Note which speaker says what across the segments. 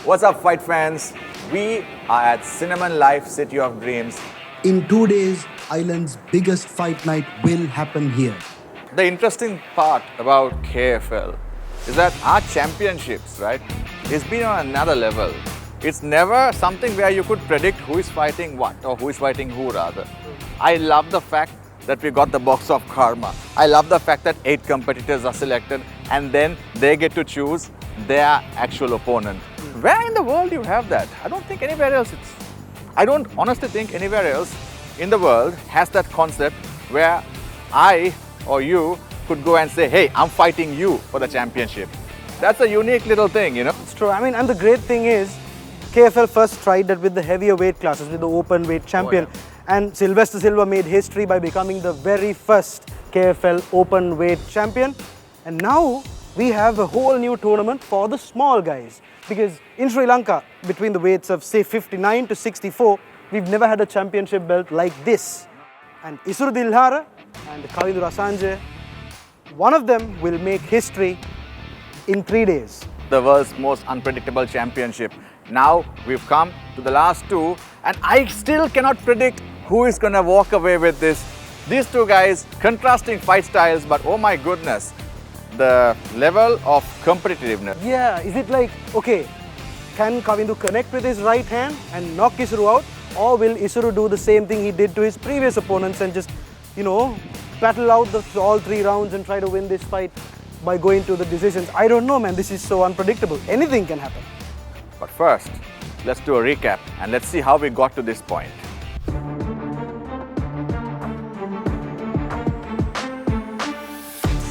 Speaker 1: What's up, fight fans? We are at Cinnamon Life City of Dreams.
Speaker 2: In 2 days, Island's biggest fight night will happen here.
Speaker 1: The interesting part about KFL is that our championships, right, it's been on another level. It's never something where you could predict who is fighting what or who is fighting who rather. I love the fact that we got the box of karma. I love the fact that 8 competitors are selected and then they get to choose their actual opponent. Where in the world you have that? I don't think anywhere else I don't honestly think anywhere else in the world has that concept where I or you could go and say, hey, I'm fighting you for the championship. That's a unique little thing, you know?
Speaker 3: It's true. I mean, and the great thing is, KFL first tried that with the heavier weight classes, with the open weight champion.
Speaker 1: Oh, yeah.
Speaker 3: And Sylvester Silva made history by becoming the very first KFL open weight champion. And now we have a whole new tournament for the small guys. Because in Sri Lanka, between the weights of say 59 to 64, we've never had a championship belt like this. And Isuru Dilhara and Kavindu Rasanje, one of them will make history in 3 days.
Speaker 1: The world's most unpredictable championship. Now we've come to the last 2 and I still cannot predict who is going to walk away with this. These 2 guys, contrasting fight styles, but oh my goodness, the level of competitiveness.
Speaker 3: Yeah, is it like, okay, can Kavindu connect with his right hand and knock Isuru out? Or will Isuru do the same thing he did to his previous opponents and just, you know, battle out all 3 rounds and try to win this fight by going to the decisions? I don't know, man. This is so unpredictable. Anything can happen.
Speaker 1: But first, let's do a recap and let's see how we got to this point.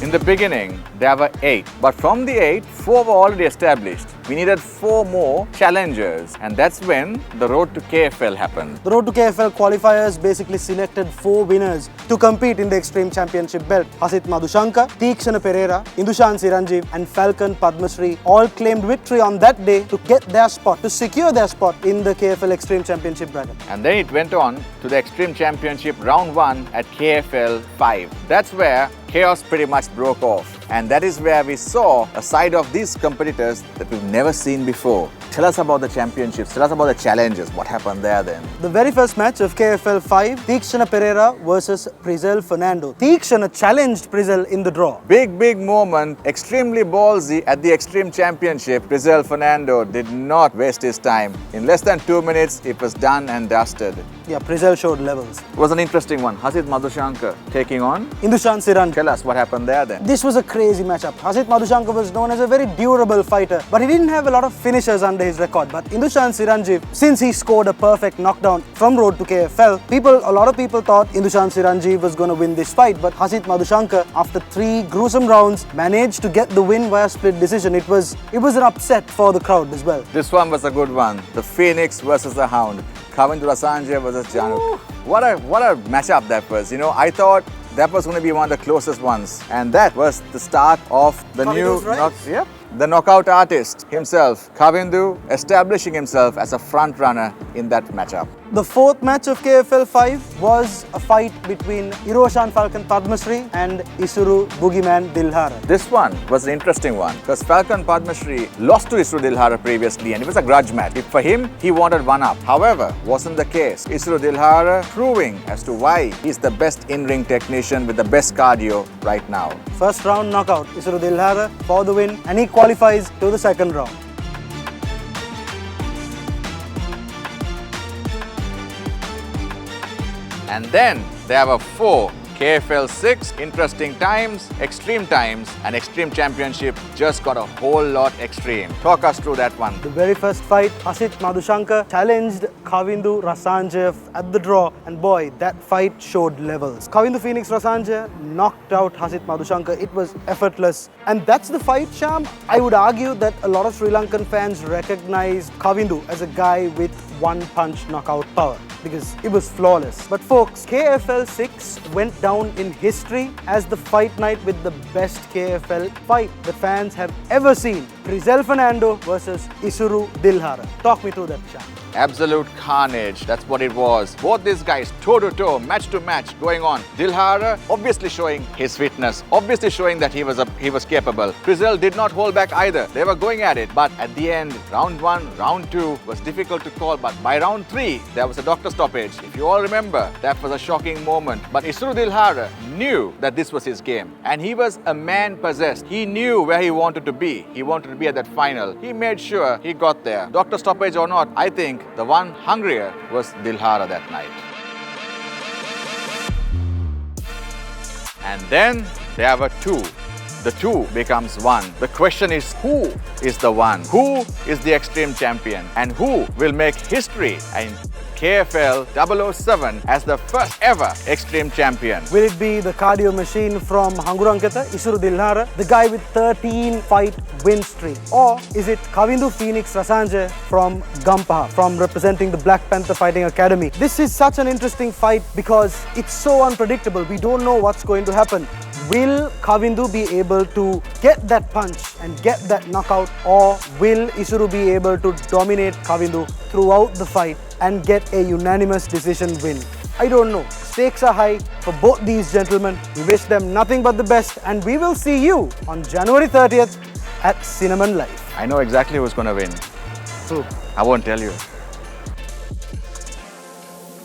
Speaker 1: In the beginning, there were 8, but from the 8, 4 were already established. We needed 4 more challengers, and that's when the road to KFL happened.
Speaker 3: The road to KFL qualifiers basically selected 4 winners to compete in the Xtreme Championship belt. Hasit Madhushanka, Teekshana Pereira, Indushan Siranjeev and Falcon Padmasree all claimed victory on that day to get their spot, to secure their spot in the KFL Xtreme Championship bracket.
Speaker 1: And then it went on to the Xtreme Championship round 1 at KFL 5. That's where chaos pretty much broke off. And that is where we saw a side of these competitors that we've never seen before. Tell us about the championships, tell us about the challenges, what happened there then?
Speaker 3: The very first match of KFL 5, Teekshana Pereira versus Prizel Fernando. Teekshana challenged Prizel in the draw.
Speaker 1: Big moment, extremely ballsy at the Xtreme Championship. Prizel Fernando did not waste his time. In less than 2 minutes, it was done and dusted.
Speaker 3: Yeah, Prizel showed levels.
Speaker 1: It was an interesting one. Hasit Madhushanka taking on
Speaker 3: Indushan Siranjeev.
Speaker 1: Tell us what happened there then.
Speaker 3: This was a crazy matchup. Hasit Madhushanka was known as a very durable fighter, but he didn't have a lot of finishers under his record. But Indushan Siranjeev, since he scored a perfect knockdown from road to KFL, a lot of people thought Indushan Siranjeev was going to win this fight. But Hasit Madhushanka, after 3 gruesome rounds, managed to get the win via split decision. It was an upset for the crowd as well.
Speaker 1: This one was a good one. The Phoenix versus the Hound. Kavindu Rasanje versus Januk. What a matchup that was. You know, I thought that was going to be one of the closest ones. And that was the start of the the knockout artist himself, Kavindu, establishing himself as a front runner in that matchup.
Speaker 3: The 4th match of KFL 5 was a fight between Hiroshan Falcon Padmasree and Isuru Boogeyman Dilhara.
Speaker 1: This one was an interesting one because Falcon Padmasree lost to Isuru Dilhara previously and it was a grudge match. For him, he wanted one up. However, wasn't the case. Isuru Dilhara proving as to why he's the best in-ring technician with the best cardio right now.
Speaker 3: First round knockout, Isuru Dilhara for the win, and he qualifies to the 2nd round.
Speaker 1: And then there were 4 KFL 6, interesting times, extreme times, and Xtreme Championship just got a whole lot extreme. Talk us through that one.
Speaker 3: The very first fight, Hasit Madhushanka challenged Kavindu Rasanje at the draw, and boy, that fight showed levels. Kavindu Phoenix Rasanje knocked out Hasit Madhushanka. It was effortless. And that's the fight, Sham. I would argue that a lot of Sri Lankan fans recognize Kavindu as a guy with one-punch knockout power because it was flawless. But folks, KFL 6 went down in history as the fight night with the best KFL fight the fans have ever seen. Prizel Fernando versus Isuru Dilhara. Talk me through that, Sham.
Speaker 1: Absolute carnage, that's what it was. Both these guys, toe to toe, match to match, going on. Dilhara obviously showing his fitness, obviously showing that he was capable. Frizzell did not hold back either. They were going at it, but at the end, round 1, round 2 was difficult to call. But by round 3, there was a doctor stoppage. If you all remember, that was a shocking moment. But Isuru Dilhara knew that this was his game, and he was a man possessed. He knew where he wanted to be. He wanted to be at that final. He made sure he got there. Doctor stoppage or not, I think the one hungrier was Dilhara that night. And then there were 2. The 2 becomes 1. The question is, who is the one? Who is the Xtreme champion? And who will make history in KFL 007 as the first ever Xtreme champion?
Speaker 3: Will it be the cardio machine from Hangurankata, Isuru Dilhara, the guy with 13 fight win streak? Or is it Kavindu Phoenix Rasanje from Gampaha, from representing the Black Panther Fighting Academy? This is such an interesting fight because it's so unpredictable. We don't know what's going to happen. Will Kavindu be able to get that punch and get that knockout, or will Isuru be able to dominate Kavindu throughout the fight and get a unanimous decision win? I don't know. Stakes are high for both these gentlemen. We wish them nothing but the best, and we will see you on January 30th at Cinnamon Live.
Speaker 1: I know exactly who's going to win.
Speaker 3: Who?
Speaker 1: I won't tell you.